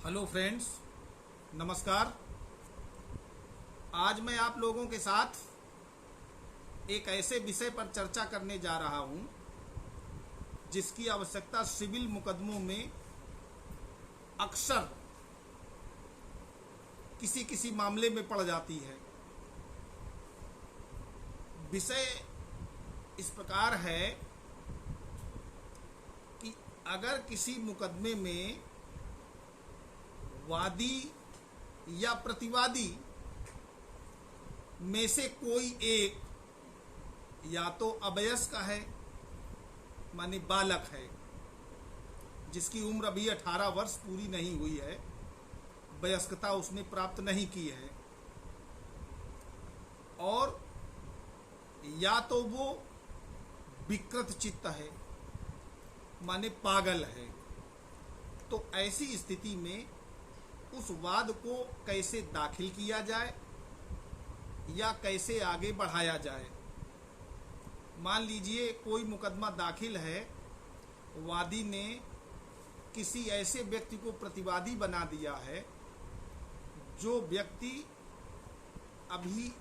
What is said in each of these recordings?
Hello friends, नमस्कार। आज मैं आप लोगों के साथ एक ऐसे विषय पर चर्चा करने जा रहा हूं जिसकी आवश्यकता सिविल मुकदमों में अक्सर किसी किसी मामले में पड़ जाती है। विषय इस प्रकार है कि अगर किसी मुकदमे में वादी या प्रतिवादी में से कोई एक या तो अवयस्क है, माने बालक है, जिसकी उम्र अभी 18 वर्ष पूरी नहीं हुई है, वयस्कता उसने प्राप्त नहीं की है, और या तो वो विकृत चित्त है, माने पागल है। तो ऐसी स्थिति में उस वाद को कैसे दाखिल किया जाए या कैसे आगे बढ़ाया जाए। मान लीजिए कोई मुकदमा दाखिल है, वादी ने किसी ऐसे व्यक्ति को प्रतिवादी बना दिया है जो व्यक्ति अभी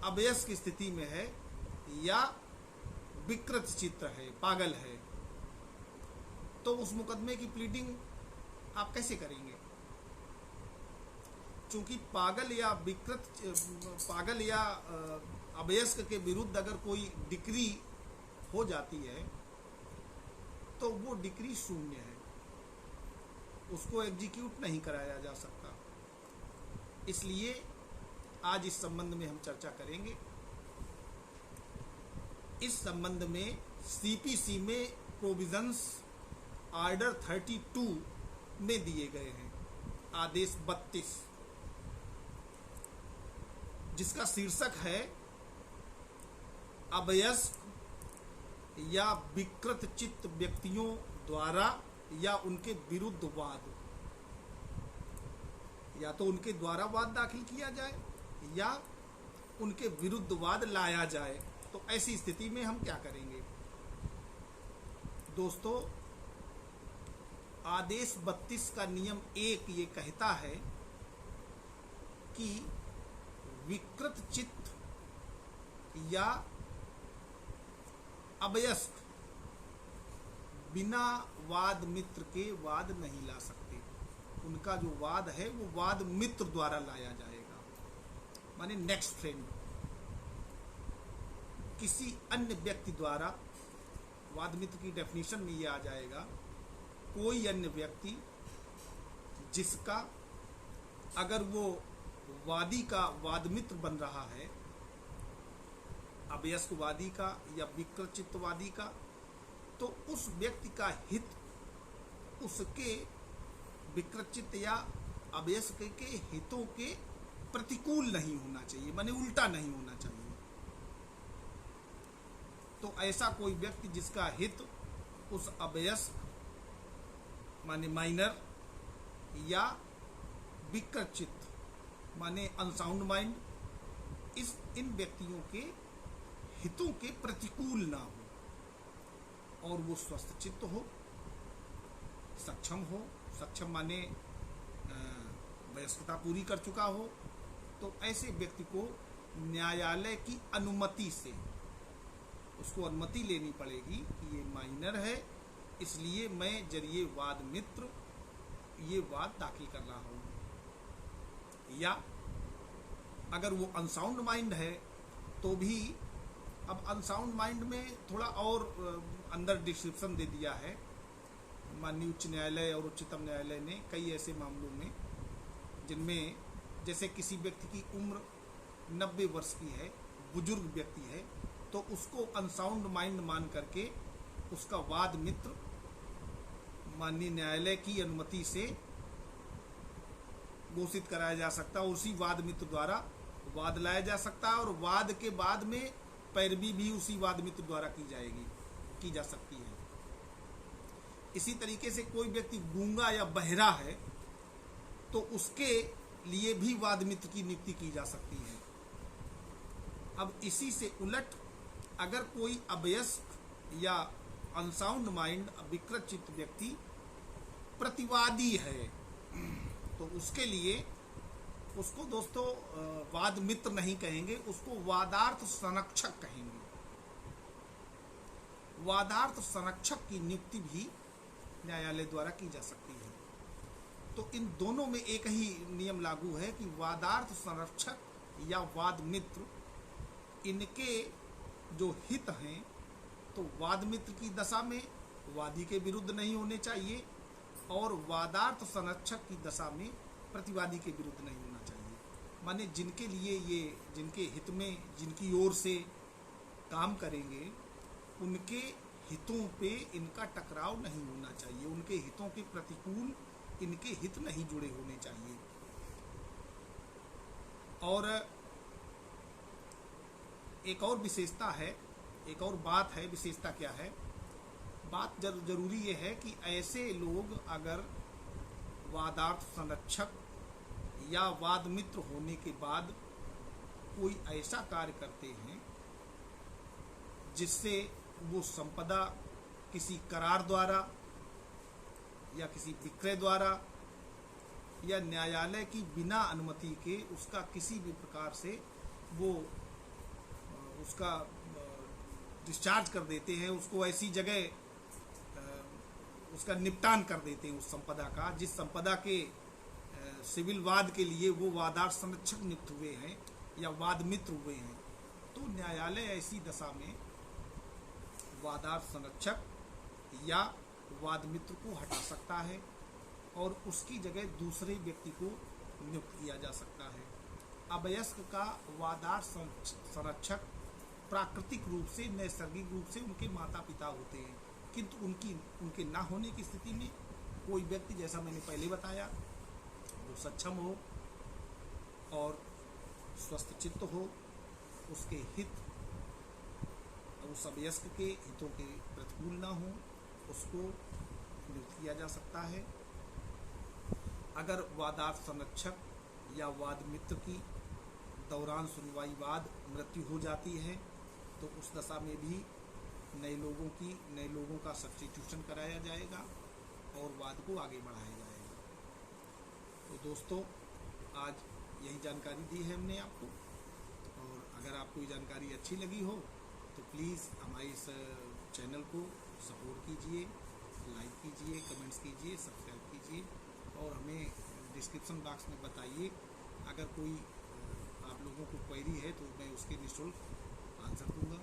अवयस्क स्थिति में है या विकृत चित्त है, पागल है। तो उस मुकदमे की प्लीडिंग आप कैसे करेंगे? चूंकि पागल या अवयस्क के विरुद्ध अगर कोई डिक्री हो जाती है तो वो डिक्री शून्य है, उसको एग्जीक्यूट नहीं कराया जा सकता। इसलिए आज इस संबंध में हम चर्चा करेंगे। इस संबंध में सीपीसी में प्रोविजंस ऑर्डर 32 में दिए गए हैं, आदेश 32, जिसका शीर्षक है अवयस्क या विकृत चित्त व्यक्तियों द्वारा या उनके विरुद्ध वाद। या तो उनके द्वारा वाद दाखिल किया जाए या उनके विरुद्ध वाद लाया जाए। तो ऐसी स्थिति में हम क्या करेंगे? दोस्तों, आदेश 32 का नियम 1 ये कहता है कि विकृत चित्त या अवयस्क बिना वाद मित्र के वाद नहीं ला सकते। उनका जो वाद है वो वाद मित्र द्वारा लाया जाएगा, माने नेक्स्ट फ्रेंड, किसी अन्य व्यक्ति द्वारा। वाद मित्र की डेफिनेशन में ये आ जाएगा, कोई अन्य व्यक्ति जिसका अगर वो वादी का वाद मित्र बन रहा है, अवयस्क वादी का या विकृत चित्तवादी का, तो उस व्यक्ति का हित उसके विकृत चित्त या अवयस्क के हितों के प्रतिकूल नहीं होना चाहिए, माने उल्टा नहीं होना चाहिए। तो ऐसा कोई व्यक्ति जिसका हित उस अवयस्क माने माइनर या विकृत चित्त माने अनसाउंड माइंड, इन व्यक्तियों के हितों के प्रतिकूल ना हो और वो स्वस्थ चित्त हो, सक्षम माने वयस्कता पूरी कर चुका हो, तो ऐसे व्यक्ति को न्यायालय की अनुमति से उसको अनुमति लेनी पड़ेगी कि ये माइनर है, इसलिए मैं जरिए वाद मित्र ये वाद दाखिल कर रहा हूँ। या अगर वो अनसाउंड माइंड है तो भी, अब अनसाउंड माइंड में थोड़ा और अंदर डिस्क्रिप्शन दे दिया है माननीय उच्च न्यायालय और उच्चतम न्यायालय ने कई ऐसे मामलों में, जिनमें जैसे किसी व्यक्ति की उम्र 90 वर्ष की है, बुजुर्ग व्यक्ति है, तो उसको अनसाउंड माइंड मान करके उसका वाद मित्र माननीय न्यायालय की अनुमति से घोषित कराया जा सकता है। उसी वाद मित्र द्वारा वाद लाया जा सकता है और वाद के बाद में पैरवी भी उसी वाद मित्र द्वारा की जा सकती है। इसी तरीके से कोई व्यक्ति गूंगा या बहरा है तो उसके लिए भी वाद मित्र की नियुक्ति की जा सकती है। अब इसी से उलट अगर कोई अवयस्क या अनसाउंड माइंड विकृत चित्त व्यक्ति प्रतिवादी है उसके लिए उसको दोस्तों वाद मित्र नहीं कहेंगे, उसको वादार्थ संरक्षक कहेंगे। वादार्थ संरक्षक की नियुक्ति भी न्यायालय द्वारा की जा सकती है। तो इन दोनों में एक ही नियम लागू है कि वादार्थ संरक्षक या वाद मित्र, इनके जो हित हैं तो वाद मित्र की दशा में वादी के विरुद्ध नहीं होने चाहिए और वादार्थ संरक्षक की दशा में प्रतिवादी के विरुद्ध नहीं होना चाहिए। माने जिनके लिए ये, जिनके हित में, जिनकी ओर से काम करेंगे, उनके हितों पे इनका टकराव नहीं होना चाहिए, उनके हितों के प्रतिकूल इनके हित नहीं जुड़े होने चाहिए। और एक और विशेषता है, एक और बात है, विशेषता क्या है? बात जरूरी ये है कि ऐसे लोग अगर वादार्थ संरक्षक या वाद मित्र होने के बाद कोई ऐसा कार्य करते हैं जिससे वो संपदा किसी करार द्वारा या किसी विक्रय द्वारा या न्यायालय की बिना अनुमति के उसका किसी भी प्रकार से वो उसका डिस्चार्ज कर देते हैं, उसको ऐसी जगह उसका निपटान कर देते हैं उस संपदा का, जिस संपदा के सिविल वाद के लिए वो वादार्थ संरक्षक नियुक्त हुए हैं या वाद मित्र हुए हैं, तो न्यायालय ऐसी दशा में वादार्थ संरक्षक या वाद मित्र को हटा सकता है और उसकी जगह दूसरे व्यक्ति को नियुक्त किया जा सकता है। अवयस्क का वादार्थ संरक्षक प्राकृतिक रूप से, नैसर्गिक रूप से उनके माता पिता होते हैं, किंतु उनके ना होने की स्थिति में कोई व्यक्ति, जैसा मैंने पहले बताया, वो सक्षम हो और स्वस्थ चित्त हो, उसके हित उस अवयस्क के हितों के प्रतिकूल ना हो, उसको नियुक्त किया जा सकता है। अगर वादार्थ संरक्षक या वाद मित्र की दौरान सुनवाई बाद मृत्यु हो जाती है तो उस दशा में भी नए लोगों का सब्स्टिट्यूशन कराया जाएगा और वाद को आगे बढ़ाया जाएगा। तो दोस्तों, आज यही जानकारी दी है हमने आपको, और अगर आपको ये जानकारी अच्छी लगी हो तो प्लीज़ हमारे इस चैनल को सपोर्ट कीजिए, लाइक कीजिए, कमेंट्स कीजिए, सब्सक्राइब कीजिए और हमें डिस्क्रिप्शन बॉक्स में बताइए। अगर कोई आप लोगों को क्वेरी है तो मैं उसके निःशुल्क आंसर दूंगा।